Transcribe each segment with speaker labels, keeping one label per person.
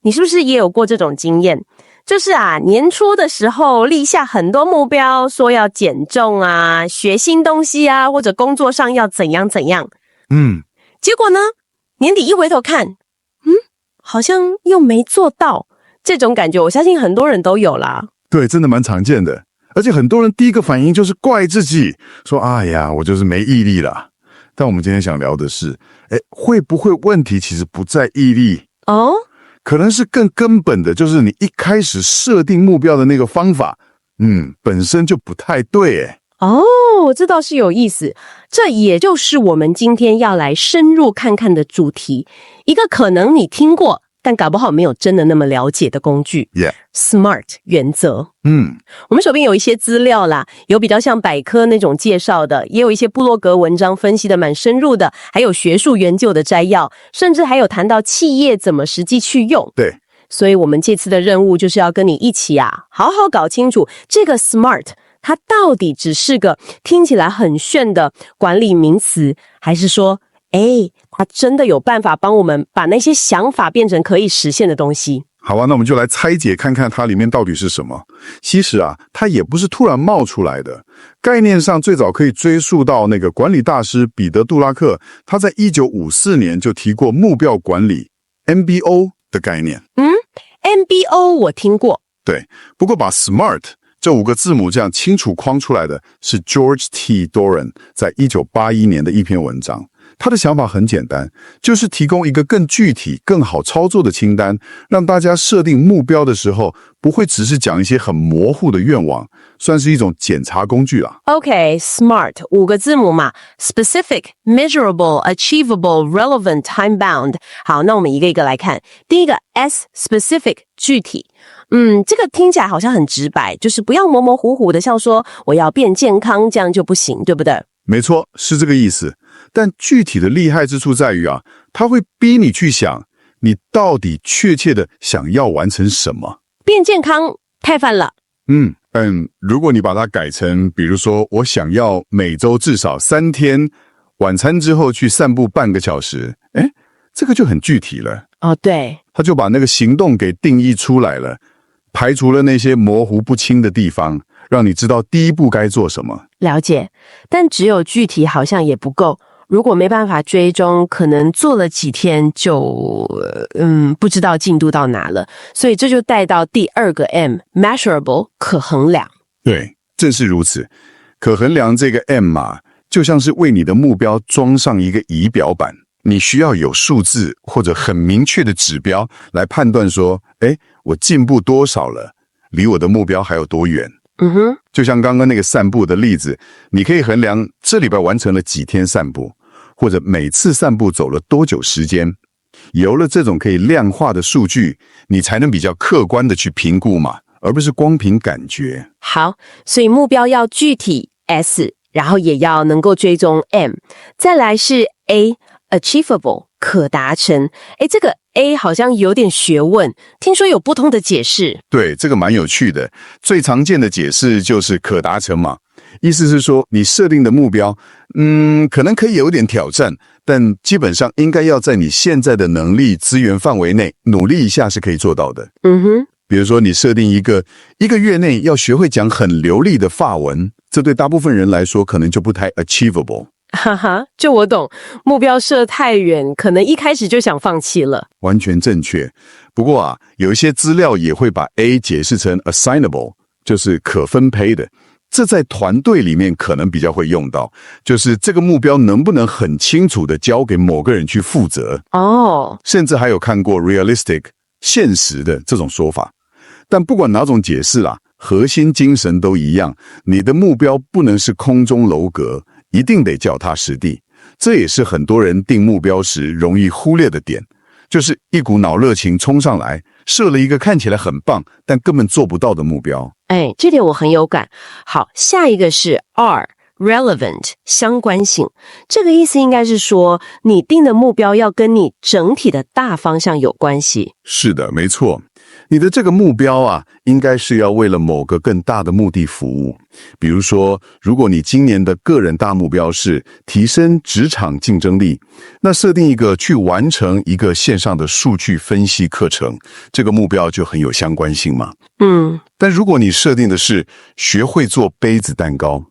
Speaker 1: 你是不是也有过这种经验？就是年初的时候立下很多目标，说要减重啊，学新东西啊，或者工作上要怎样怎样。结果呢，年底一回头看，好像又没做到。这种感觉我相信很多人都有啦。
Speaker 2: 对，真的蛮常见的。而且很多人第一个反应就是怪自己，说哎呀，我就是没毅力啦。但我们今天想聊的是，会不会问题其实不在毅力？可能是更根本的，就是你一开始设定目标的那个方法，本身就不太对。
Speaker 1: 这倒是有意思。这也就是我们今天要来深入看看的主题，一个可能你听过，但搞不好没有真的那么了解的工具。SMART 原则。我们手边有一些资料啦，有比较像百科那种介绍的，也有一些部落格文章分析的蛮深入的，还有学术研究的摘要，甚至还有谈到企业怎么实际去用。
Speaker 2: 对，
Speaker 1: 所以我们这次的任务就是要跟你一起好好搞清楚这个 SMART它到底只是个听起来很炫的管理名词，还是说它真的有办法帮我们把那些想法变成可以实现的东西。
Speaker 2: 好那我们就来拆解看看它里面到底是什么。其实它也不是突然冒出来的，概念上最早可以追溯到那个管理大师彼得·杜拉克，他在1954年就提过目标管理 MBO 的概念。
Speaker 1: MBO 我听过。
Speaker 2: 对，不过把 SMART 这5个字母这样清楚框出来的是 George T. Doran 在1981年的一篇文章。他的想法很简单，就是提供一个更具体、更好操作的清单，让大家设定目标的时候，不会只是讲一些很模糊的愿望，算是一种检查工具啦。
Speaker 1: SMART 5个字母嘛 ，Specific, Measurable, Achievable, Relevant, Time-bound。好，那我们一个一个来看。第一个 S Specific 具体。这个听起来好像很直白，就是不要模模糊糊的，像说我要变健康，这样就不行，对不对？
Speaker 2: 没错，是这个意思。但具体的厉害之处在于它会逼你去想，你到底确切的想要完成什么。
Speaker 1: 变健康太泛了。
Speaker 2: 如果你把它改成，比如说我想要每周至少3天，晚餐之后去散步半个小时，这个就很具体了。
Speaker 1: 对，
Speaker 2: 他就把那个行动给定义出来了，排除了那些模糊不清的地方，让你知道第一步该做什么。
Speaker 1: 了解，但只有具体好像也不够。如果没办法追踪，可能做了几天就不知道进度到哪了。所以这就带到第2个 M Measurable 可衡量。
Speaker 2: 对，正是如此。可衡量这个 M 就像是为你的目标装上一个仪表板，你需要有数字或者很明确的指标来判断说，我进步多少了，离我的目标还有多远。就像刚刚那个散步的例子，你可以衡量这礼拜完成了几天散步，或者每次散步走了多久时间。有了这种可以量化的数据，你才能比较客观的去评估嘛，而不是光凭感觉。
Speaker 1: 好，所以目标要具体 S， 然后也要能够追踪 M。 再来是 A Achievable 可达成。这个 A 好像有点学问，听说有不同的解释。
Speaker 2: 对，这个蛮有趣的。最常见的解释就是可达成嘛，意思是说你设定的目标可能可以有点挑战，但基本上应该要在你现在的能力资源范围内努力一下是可以做到的。比如说你设定一个月内要学会讲很流利的法文，这对大部分人来说可能就不太 achievable。
Speaker 1: 就我懂，目标设太远，可能一开始就想放弃了。
Speaker 2: 完全正确。不过有一些资料也会把 A 解释成 assignable， 就是可分配的。这在团队里面可能比较会用到，就是这个目标能不能很清楚的交给某个人去负责。甚至还有看过 realistic 现实的这种说法。但不管哪种解释核心精神都一样，你的目标不能是空中楼阁，一定得脚踏实地。这也是很多人定目标时容易忽略的点，就是一股脑热情冲上来，设了一个看起来很棒但根本做不到的目标。
Speaker 1: 这点我很有感。好，下一个是 R Relevant 相关性。这个意思应该是说，你定的目标要跟你整体的大方向有关系。
Speaker 2: 是的，没错。你的这个目标啊，应该是要为了某个更大的目的服务。比如说，如果你今年的个人大目标是提升职场竞争力，那设定一个去完成一个线上的数据分析课程，这个目标就很有相关性嘛。但如果你设定的是学会做杯子蛋糕，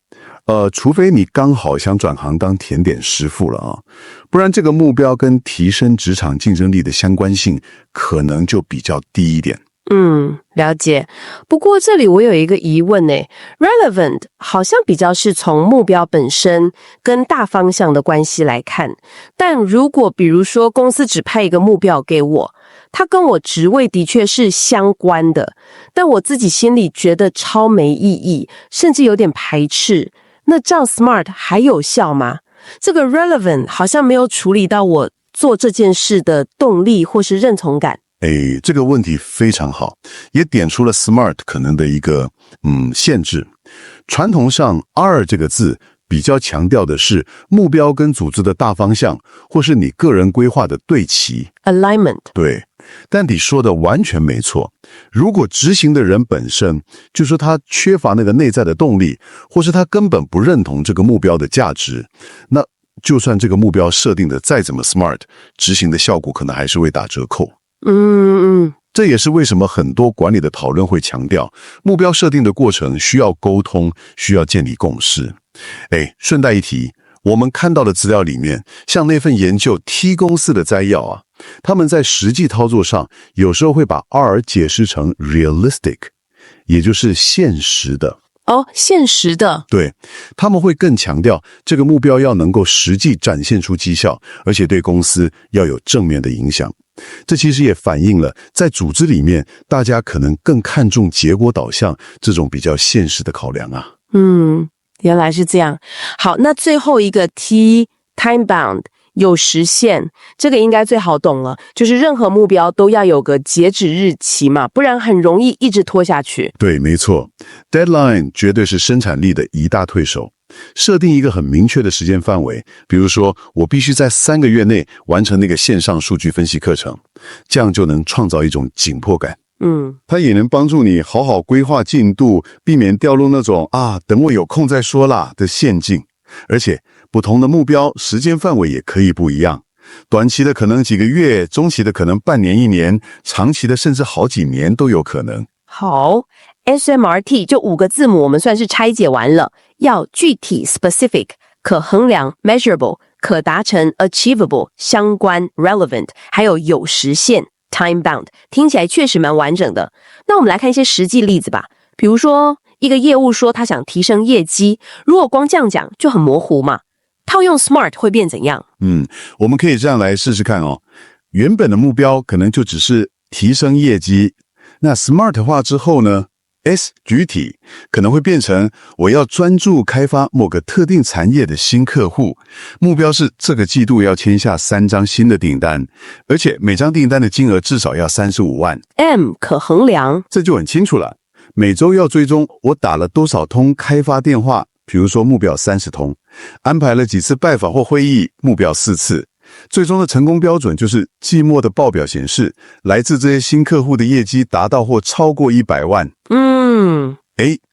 Speaker 2: 除非你刚好想转行当甜点师傅了啊，不然这个目标跟提升职场竞争力的相关性可能就比较低一点。
Speaker 1: 了解。不过这里我有一个疑问呢 ，relevant 好像比较是从目标本身跟大方向的关系来看，但如果比如说公司只派一个目标给我，它跟我职位的确是相关的，但我自己心里觉得超没意义，甚至有点排斥，那这样 SMART 还有效吗？这个 relevant 好像没有处理到我做这件事的动力或是认同感。
Speaker 2: 这个问题非常好，也点出了 SMART 可能的一个限制。传统上 R 这个字比较强调的是目标跟组织的大方向，或是你个人规划的对齐
Speaker 1: alignment。
Speaker 2: 对，但你说的完全没错。如果执行的人本身就说他缺乏那个内在的动力，或是他根本不认同这个目标的价值，那就算这个目标设定的再怎么 SMART， 执行的效果可能还是会打折扣。这也是为什么很多管理的讨论会强调，目标设定的过程需要沟通，需要建立共识。顺带一提，我们看到的资料里面，像那份研究 T 公司的摘要啊，他们在实际操作上有时候会把 R 解释成 realistic， 也就是现实的。
Speaker 1: 现实的。
Speaker 2: 对，他们会更强调这个目标要能够实际展现出绩效，而且对公司要有正面的影响。这其实也反映了在组织里面，大家可能更看重结果导向这种比较现实的考量啊。
Speaker 1: 原来是这样。好，那最后一个 T time bound 有时限，这个应该最好懂了，就是任何目标都要有个截止日期嘛，不然很容易一直拖下去。
Speaker 2: 对，没错 ，deadline 绝对是生产力的一大推手。设定一个很明确的时间范围，比如说我必须在3个月内完成那个线上数据分析课程，这样就能创造一种紧迫感。它也能帮助你好好规划进度，避免掉入那种等我有空再说啦的陷阱。而且不同的目标时间范围也可以不一样，短期的可能几个月，中期的可能半年1年，长期的甚至好几年都有可能。
Speaker 1: 好， SMRT 这5个字母我们算是拆解完了，要具体 specific， 可衡量 measurable， 可达成 achievable， 相关 relevant， 还有有时限 time bound， 听起来确实蛮完整的。那我们来看一些实际例子吧，比如说一个业务说他想提升业绩，如果光这样讲就很模糊嘛，套用 SMART 会变怎样？
Speaker 2: 我们可以这样来试试看哦。原本的目标可能就只是提升业绩，那 SMART 化之后呢， S 具体可能会变成我要专注开发某个特定产业的新客户，目标是这个季度要签下3张新的订单，而且每张订单的金额至少要35万。
Speaker 1: M 可衡量，
Speaker 2: 这就很清楚了，每周要追踪我打了多少通开发电话，比如说目标30通，安排了几次拜访或会议，目标4次。最终的成功标准就是季末的报表显示，来自这些新客户的业绩达到或超过100万。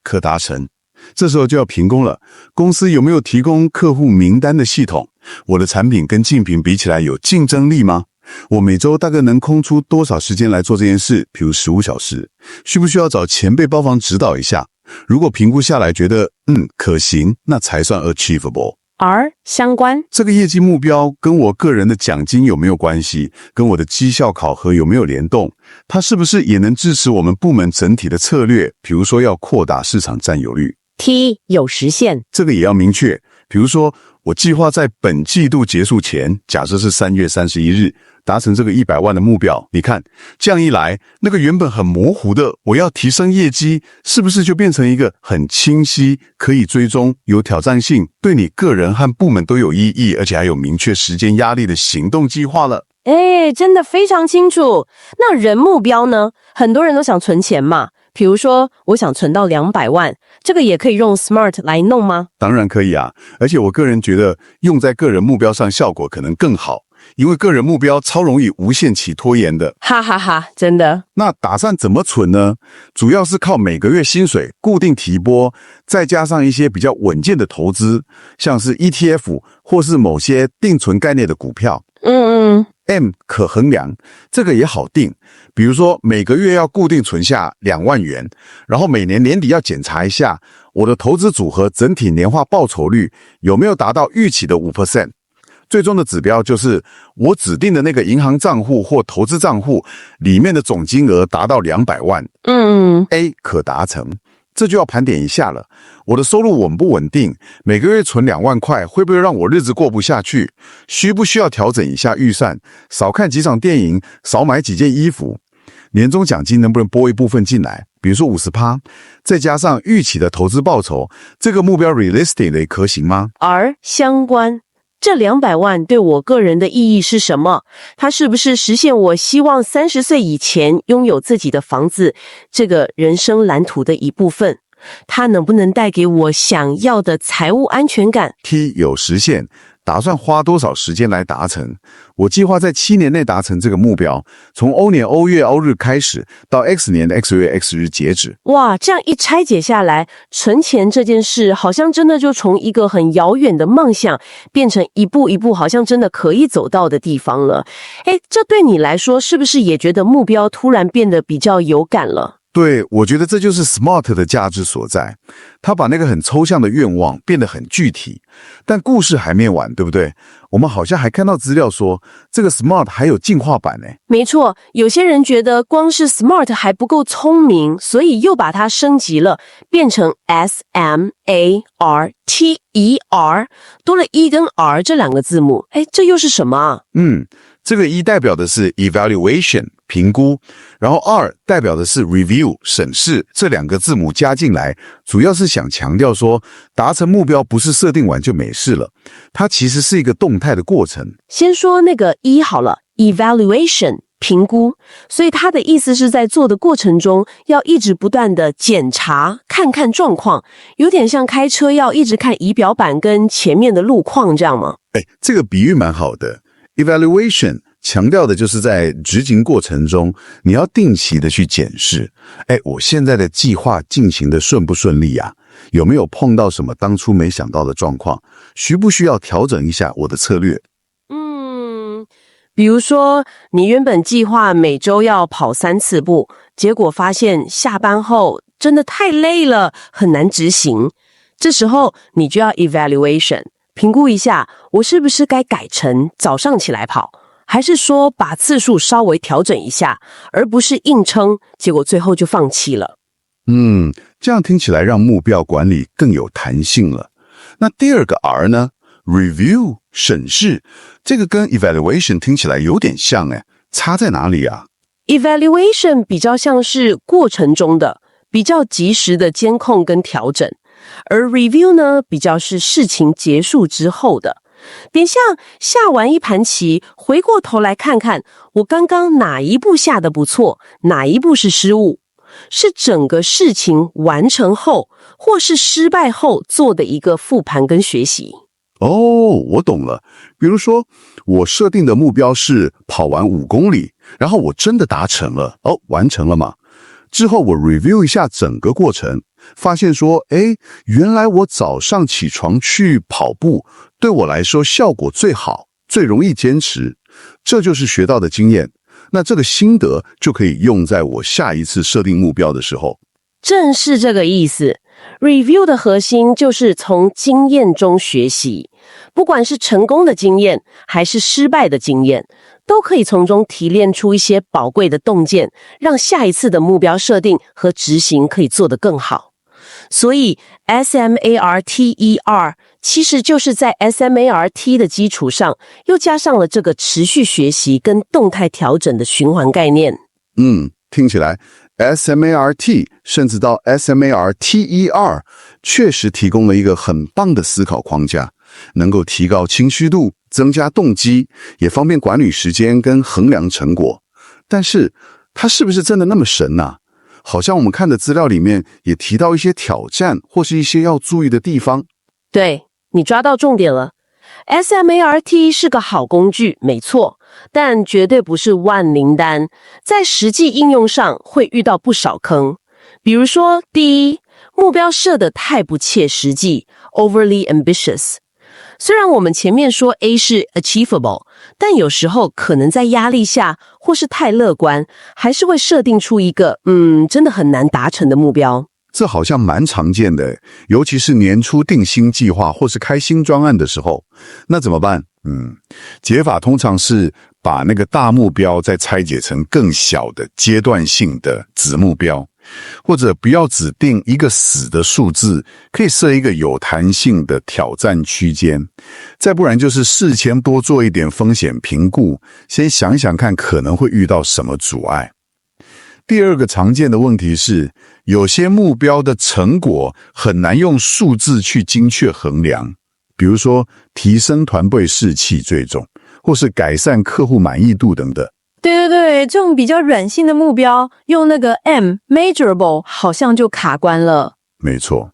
Speaker 2: 可达成。这时候就要评估了，公司有没有提供客户名单的系统？我的产品跟竞品比起来有竞争力吗？我每周大概能空出多少时间来做这件事？比如15小时，需不需要找前辈帮忙指导一下？如果评估下来觉得可行，那才算 achievable。R
Speaker 1: 相关，
Speaker 2: 这个业绩目标跟我个人的奖金有没有关系？跟我的绩效考核有没有联动？它是不是也能支持我们部门整体的策略？比如说要扩大市场占有率。
Speaker 1: T 有时限，
Speaker 2: 这个也要明确。比如说我计划在本季度结束前，假设是3月31日，达成这个100万的目标。你看，这样一来，那个原本很模糊的我要提升业绩，是不是就变成一个很清晰、可以追踪、有挑战性，对你个人和部门都有意义，而且还有明确时间压力的行动计划了？
Speaker 1: 真的非常清楚。那人目标呢？很多人都想存钱嘛，比如说我想存到200万，这个也可以用 SMART 来弄吗？
Speaker 2: 当然可以啊，而且我个人觉得用在个人目标上效果可能更好，因为个人目标超容易无限期拖延的。
Speaker 1: 哈哈哈，真的。
Speaker 2: 那打算怎么存呢？主要是靠每个月薪水固定提拨，再加上一些比较稳健的投资，像是 ETF 或是某些定存概念的股票。M 可衡量，这个也好定。比如说每个月要固定存下2万元，然后每年年底要检查一下我的投资组合整体年化报酬率有没有达到预期的 5%。最终的指标就是我指定的那个银行账户或投资账户里面的总金额达到200万。A 可达成，这就要盘点一下了。我的收入稳不稳定？每个月存2万块，会不会让我日子过不下去？需不需要调整一下预算？少看几场电影，少买几件衣服？年终奖金能不能拨一部分进来？比如说50%，再加上预期的投资报酬，这个目标 realistic 的可行吗？
Speaker 1: 而相关。这200万对我个人的意义是什么？它是不是实现我希望30岁以前拥有自己的房子这个人生蓝图的一部分？它能不能带给我想要的财务安全感？
Speaker 2: T 有实现，打算花多少时间来达成？我计划在7年内达成这个目标，从欧年欧月欧日开始，到 X 年的 X 月 X 日截止。
Speaker 1: 哇，这样一拆解下来，存钱这件事好像真的就从一个很遥远的梦想，变成一步一步好像真的可以走到的地方了。这对你来说是不是也觉得目标突然变得比较有感了？
Speaker 2: 对，我觉得这就是 SMART 的价值所在。他把那个很抽象的愿望变得很具体，但故事还没完，对不对？我们好像还看到资料说，这个 SMART 还有进化版呢。
Speaker 1: 没错，有些人觉得光是 SMART 还不够聪明，所以又把它升级了，变成 SMARTER，多了 E 跟 R 这2个字母。这又是什么啊？
Speaker 2: 这个 E 代表的是 evaluation 评估，然后 R 代表的是 review 审视，这2个字母加进来，主要是想强调说，达成目标不是设定完就没事了，它其实是一个动态的过程。
Speaker 1: 先说那个 E 好了 ，evaluation 评估，所以它的意思是在做的过程中要一直不断的检查，看看状况，有点像开车要一直看仪表板跟前面的路况这样吗？
Speaker 2: 这个比喻蛮好的。Evaluation 强调的就是在执行过程中，你要定期的去检视，我现在的计划进行的顺不顺利啊？有没有碰到什么当初没想到的状况？需不需要调整一下我的策略？
Speaker 1: 比如说你原本计划每周要跑3次步，结果发现下班后真的太累了，很难执行。这时候你就要 evaluation。评估一下，我是不是该改成早上起来跑，还是说把次数稍微调整一下，而不是硬撑，结果最后就放弃了。
Speaker 2: 这样听起来让目标管理更有弹性了。那第2个 R 呢？ Review 审视，这个跟 evaluation 听起来有点像，差在哪里啊？
Speaker 1: Evaluation 比较像是过程中的，比较及时的监控跟调整。而 review 呢，比较是事情结束之后的，点像下完一盘棋，回过头来看看我刚刚哪一步下得不错，哪一步是失误，是整个事情完成后或是失败后做的一个复盘跟学习。
Speaker 2: 我懂了。比如说我设定的目标是跑完5公里，然后我真的达成了，完成了嘛？之后我 review 一下整个过程，发现说，原来我早上起床去跑步，对我来说效果最好，最容易坚持，这就是学到的经验。那这个心得就可以用在我下一次设定目标的时候。
Speaker 1: 正是这个意思。Review 的核心就是从经验中学习，不管是成功的经验还是失败的经验，都可以从中提炼出一些宝贵的洞见，让下一次的目标设定和执行可以做得更好。所以 SMARTER 其实就是在 SMART 的基础上，又加上了这个持续学习跟动态调整的循环概念。
Speaker 2: 听起来 SMART 甚至到 SMARTER 确实提供了一个很棒的思考框架，能够提高清晰度，增加动机，也方便管理时间跟衡量成果。但是它是不是真的那么神啊？好像我们看的资料里面也提到一些挑战或是一些要注意的地方。
Speaker 1: 对，你抓到重点了。SMART 是个好工具，没错，但绝对不是万灵丹，在实际应用上会遇到不少坑。比如说，第一，目标设得太不切实际 ，overly ambitious。虽然我们前面说 A 是 achievable， 但有时候可能在压力下或是太乐观，还是会设定出一个真的很难达成的目标。
Speaker 2: 这好像蛮常见的，尤其是年初定新计划或是开新专案的时候，那怎么办？解法通常是把那个大目标再拆解成更小的阶段性的子目标，或者不要只定一个死的数字，可以设一个有弹性的挑战区间。再不然就是事前多做一点风险评估，先想想看可能会遇到什么阻碍。第二个常见的问题是，有些目标的成果很难用数字去精确衡量，比如说提升团队士气最重，或是改善客户满意度等等。
Speaker 3: 对，这种比较软性的目标，用那个 measurable 好像就卡关了。
Speaker 2: 没错，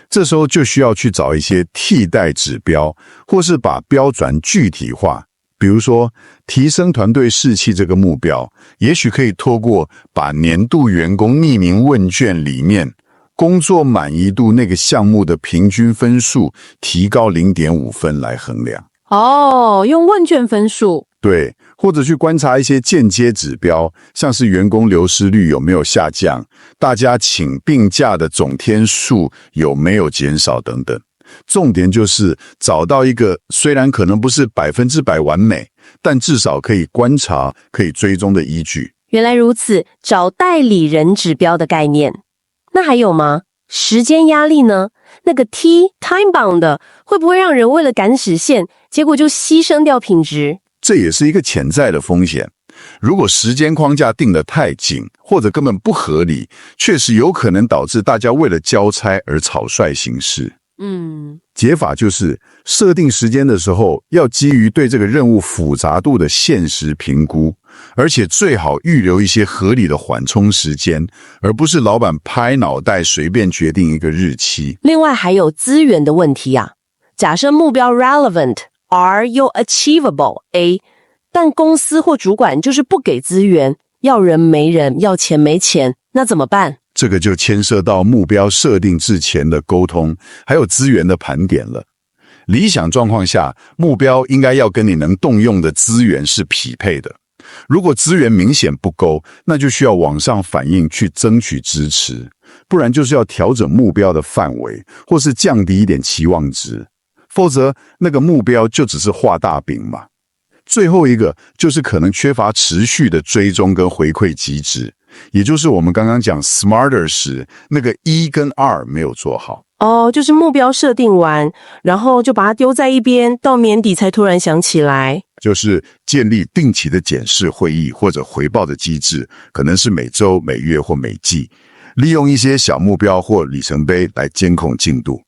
Speaker 2: 这时候就需要去找一些替代指标，或是把标准具体化。比如说，提升团队士气这个目标，也许可以透过把年度员工匿名问卷里面工作满意度那个项目的平均分数提高 0.5 分来衡量。
Speaker 3: 用问卷分数。
Speaker 2: 对，或者去观察一些间接指标，像是员工流失率有没有下降，大家请病假的总天数有没有减少等等。重点就是找到一个虽然可能不是100%完美，但至少可以观察、可以追踪的依据。
Speaker 1: 原来如此，找代理人指标的概念。那还有吗？时间压力呢？那个 time bound 会不会让人为了赶时限，结果就牺牲掉品质？
Speaker 2: 这也是一个潜在的风险。如果时间框架定得太紧，或者根本不合理，确实有可能导致大家为了交差而草率行事。解法就是设定时间的时候，要基于对这个任务复杂度的现实评估，而且最好预留一些合理的缓冲时间，而不是老板拍脑袋随便决定一个日期。
Speaker 1: 另外还有资源的问题啊。假设目标 relevant R 又 achievable A， 但公司或主管就是不给资源，要人没人，要钱没钱，那怎么办？
Speaker 2: 这个就牵涉到目标设定之前的沟通，还有资源的盘点了。理想状况下，目标应该要跟你能动用的资源是匹配的。如果资源明显不够，那就需要往上反映去争取支持，不然就是要调整目标的范围，或是降低一点期望值，否则那个目标就只是画大饼嘛。最后一个就是可能缺乏持续的追踪跟回馈机制，也就是我们刚刚讲 smarter 时那个 E 跟 R 没有做好。
Speaker 1: 就是目标设定完，然后就把它丢在一边，到年底才突然想起来。
Speaker 2: 就是建立定期的检视会议或者回报的机制，可能是每周、每月或每季，利用一些小目标或里程碑来监控进度。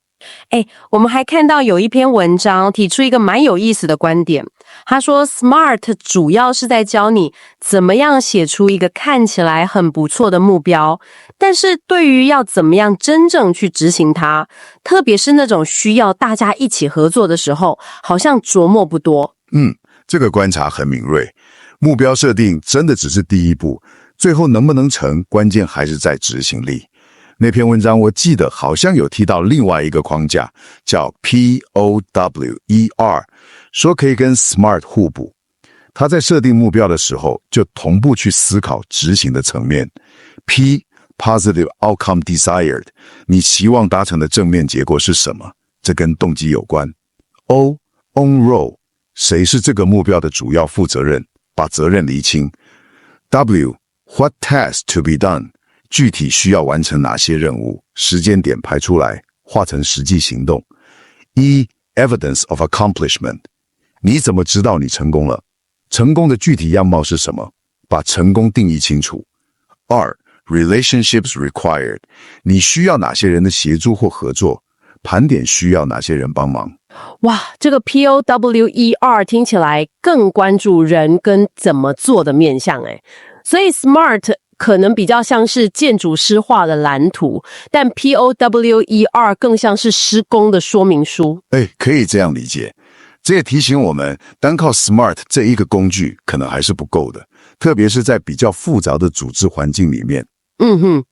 Speaker 1: 我们还看到有一篇文章提出一个蛮有意思的观点，他说 SMART 主要是在教你怎么样写出一个看起来很不错的目标，但是对于要怎么样真正去执行它，特别是那种需要大家一起合作的时候，好像琢磨不多。
Speaker 2: 这个观察很敏锐，目标设定真的只是第一步，最后能不能成，关键还是在执行力。那篇文章我记得好像有提到另外一个框架，叫 POWER， 说可以跟 SMART 互补。他在设定目标的时候，就同步去思考执行的层面。P Positive Outcome Desired， 你希望达成的正面结果是什么？这跟动机有关。O On Role， 谁是这个目标的主要负责人？把责任厘清。W What Task to be done，具体需要完成哪些任务，时间点排出来，化成实际行动。Evidence of accomplishment， 你怎么知道你成功了？成功的具体样貌是什么？把成功定义清楚。Relationships required， 你需要哪些人的协助或合作？盘点需要哪些人帮忙。
Speaker 1: 哇，这个 POWER 听起来更关注人跟怎么做的面向所以 SMART可能比较像是建筑师画的蓝图，但 POWER 更像是施工的说明书。
Speaker 2: 可以这样理解。这也提醒我们，单靠 SMART 这一个工具可能还是不够的，特别是在比较复杂的组织环境里面。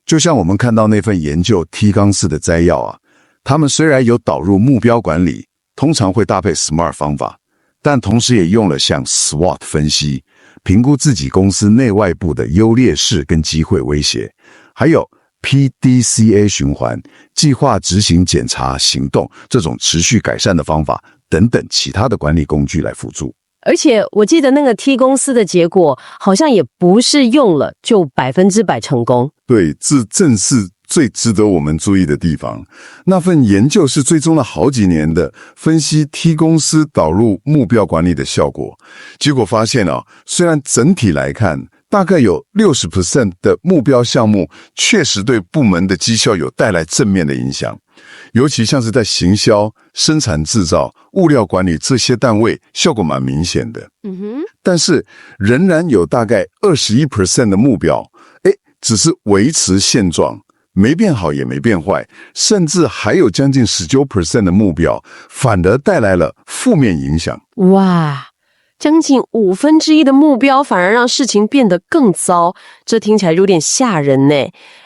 Speaker 2: 就像我们看到那份研究 T 杠4的摘要啊，他们虽然有导入目标管理，通常会搭配 SMART 方法，但同时也用了像 SWOT 分析，评估自己公司内外部的优劣势跟机会威胁，还有 PDCA 循环，计划执行检查行动，这种持续改善的方法等等其他的管理工具来辅助。
Speaker 1: 而且我记得那个 T 公司的结果好像也不是用了就100%成功。
Speaker 2: 对，这正是最值得我们注意的地方。那份研究是追踪了好几年的，分析 T 公司导入目标管理的效果。结果发现啊，虽然整体来看，大概有 60% 的目标项目确实对部门的绩效有带来正面的影响，尤其像是在行销、生产制造、物料管理这些单位，效果蛮明显的。但是仍然有大概 21% 的目标，只是维持现状，没变好也没变坏，甚至还有将近 19% 的目标，反而带来了负面影响。
Speaker 1: 哇！将近1/5的目标反而让事情变得更糟，这听起来有点吓人呢。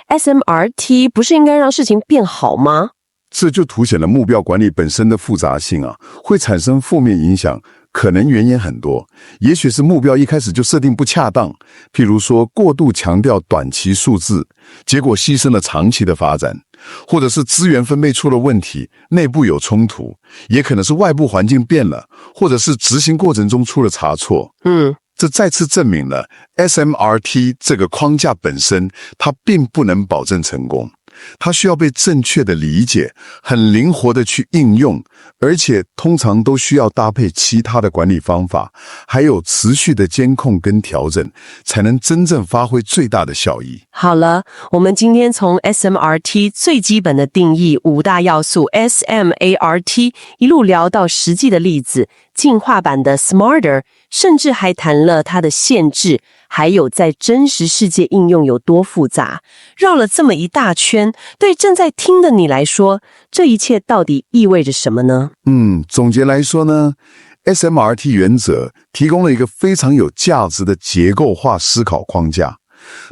Speaker 1: SMRT 不是应该让事情变好吗？
Speaker 2: 这就凸显了目标管理本身的复杂性啊，会产生负面影响，可能原因很多。也许是目标一开始就设定不恰当，譬如说过度强调短期数字，结果牺牲了长期的发展，或者是资源分配出了问题，内部有冲突，也可能是外部环境变了，或者是执行过程中出了差错。这再次证明了 SMRT 这个框架本身，它并不能保证成功。它需要被正确的理解，很灵活的去应用，而且通常都需要搭配其他的管理方法，还有持续的监控跟调整，才能真正发挥最大的效益。
Speaker 1: 好了，我们今天从 SMRT 最基本的定义5大要素 SMART 一路聊到实际的例子，进化版的 Smarter， 甚至还谈了它的限制，还有在真实世界应用有多复杂。绕了这么一大圈，对正在听的你来说，这一切到底意味着什么呢？
Speaker 2: 总结来说呢， SMRT 原则提供了一个非常有价值的结构化思考框架，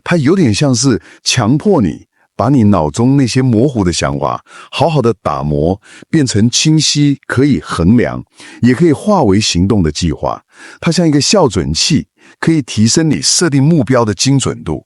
Speaker 2: 它有点像是强迫你把你脑中那些模糊的想法好好的打磨，变成清晰可以衡量也可以化为行动的计划。它像一个校准器，可以提升你设定目标的精准度。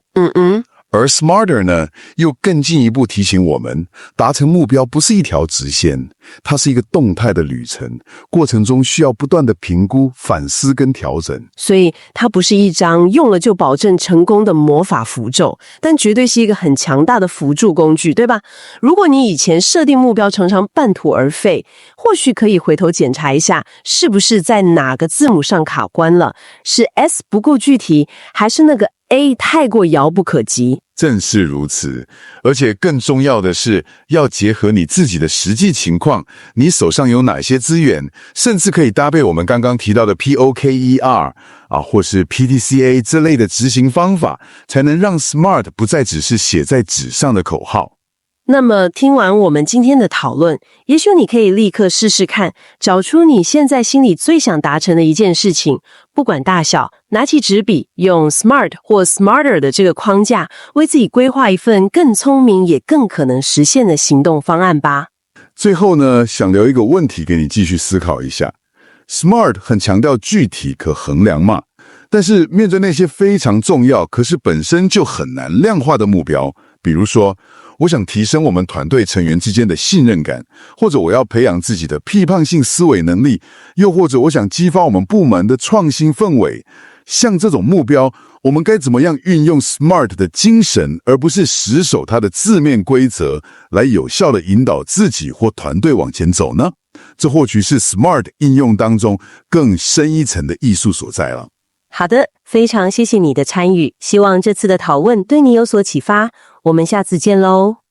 Speaker 2: 而 Smarter 呢，又更进一步提醒我们，达成目标不是一条直线，它是一个动态的旅程，过程中需要不断的评估、反思跟调整。
Speaker 1: 所以它不是一张用了就保证成功的魔法符咒，但绝对是一个很强大的辅助工具，对吧？如果你以前设定目标常常半途而废，或许可以回头检查一下，是不是在哪个字母上卡关了？是 S 不够具体，还是那个 A 太过遥不可及？
Speaker 2: 正是如此，而且更重要的是，要结合你自己的实际情况，你手上有哪些资源，甚至可以搭配我们刚刚提到的 POKER 或是 PDCA 这类的执行方法，才能让 SMART 不再只是写在纸上的口号。
Speaker 1: 那么听完我们今天的讨论，也许你可以立刻试试看，找出你现在心里最想达成的一件事情，不管大小，拿起纸笔，用 SMART 或 Smarter 的这个框架，为自己规划一份更聪明也更可能实现的行动方案吧。
Speaker 2: 最后呢，想留一个问题给你继续思考一下。SMART 很强调具体可衡量嘛，但是面对那些非常重要，可是本身就很难量化的目标，比如说我想提升我们团队成员之间的信任感，或者我要培养自己的批判性思维能力，又或者我想激发我们部门的创新氛围。像这种目标，我们该怎么样运用 SMART 的精神，而不是死守它的字面规则，来有效地引导自己或团队往前走呢？这或许是 SMART 应用当中更深一层的艺术所在了。
Speaker 1: 好的，非常谢谢你的参与，希望这次的讨论对你有所启发，我们下次见喽。